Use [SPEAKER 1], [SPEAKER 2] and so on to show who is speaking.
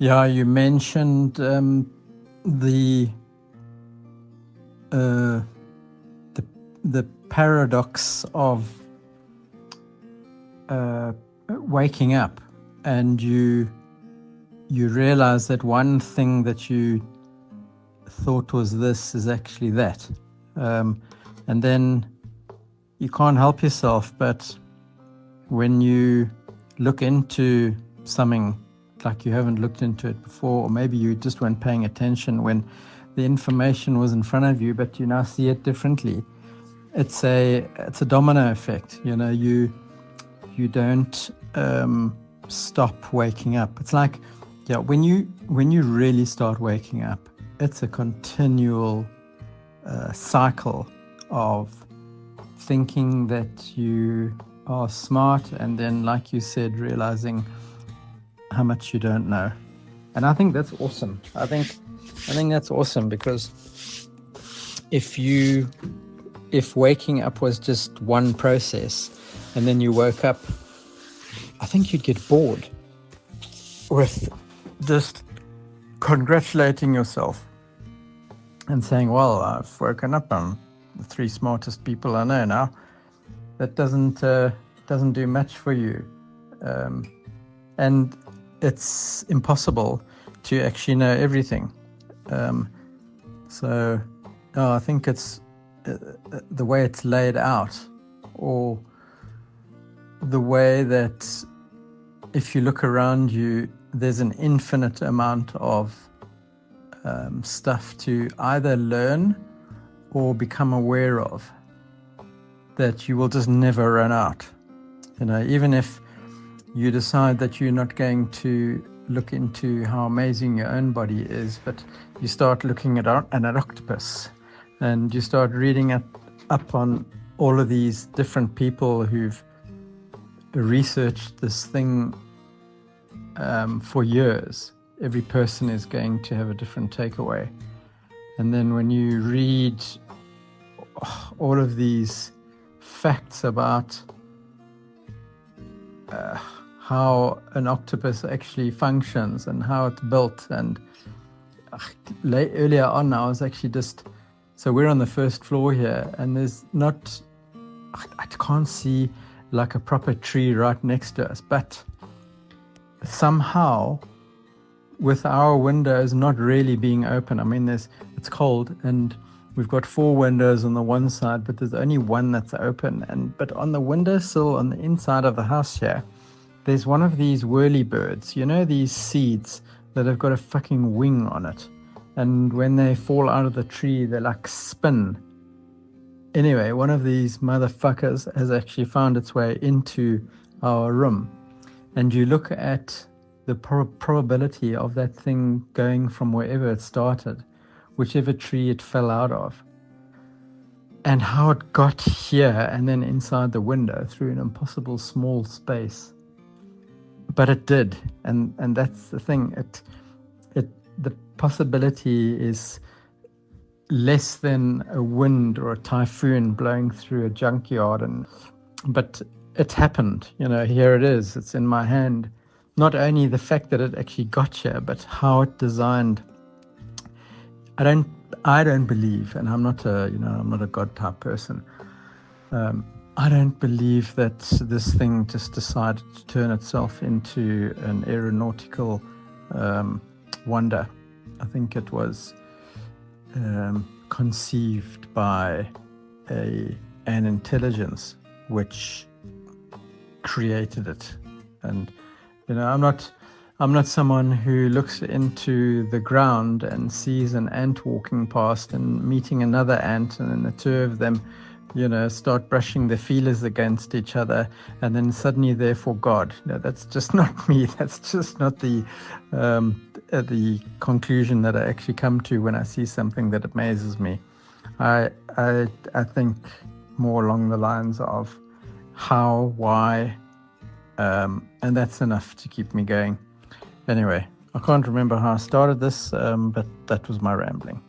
[SPEAKER 1] Yeah, you mentioned the uh, the the paradox of waking up, and you realize that one thing that you thought was this is actually that, and then you can't help yourself but when you look into something like you haven't looked into it before, or maybe you just weren't paying attention when the information was in front of you, but you now see it differently. It's a domino effect. You don't stop waking up. It's like, yeah, when you really start waking up, it's a continual cycle of thinking that you are smart, and then, like you said, realizing how much you don't know. And I think that's awesome. I think that's awesome, because if waking up was just one process and then you woke up, I think you'd get bored with just congratulating yourself and saying, well, I've woken up, I'm the 3 smartest people I know now. That doesn't do much for you, and it's impossible to actually know everything. So I think it's the way it's laid out, or the way that if you look around you, there's an infinite amount of stuff to either learn or become aware of, that you will just never run out. Even if you decide that you're not going to look into how amazing your own body is, but you start looking at an octopus, and you start reading up on all of these different people who've researched this thing for years. Every person is going to have a different takeaway. And then when you read all of these facts about how an octopus actually functions and how it's built, and earlier on I was actually so we're on the first floor here, and there's not, I can't see like a proper tree right next to us, but somehow with our windows not really being open, I mean, it's cold and we've got 4 windows on the one side, but there's only one that's open. But on the windowsill on the inside of the house here, there's one of these whirly birds, these seeds that have got a fucking wing on it. And when they fall out of the tree, they like spin. Anyway, one of these motherfuckers has actually found its way into our room. And you look at the probability of that thing going from wherever it started, whichever tree it fell out of, and how it got here and then inside the window through an impossible small space. But it did, and that's the thing. The possibility is less than a wind or a typhoon blowing through a junkyard, but it happened. Here it is. It's in my hand. Not only the fact that it actually got here, but how it designed. I don't believe, and I'm not a God type person. I don't believe that this thing just decided to turn itself into an aeronautical wonder. I think it was conceived by an intelligence which created it. And I'm not someone who looks into the ground and sees an ant walking past and meeting another ant, and then the two of them, start brushing their feelers against each other, and then suddenly they're for God. That's just not me. That's just not the conclusion that I actually come to when I see something that amazes me. I think more along the lines of how, why, and that's enough to keep me going. Anyway, I can't remember how I started this, but that was my rambling.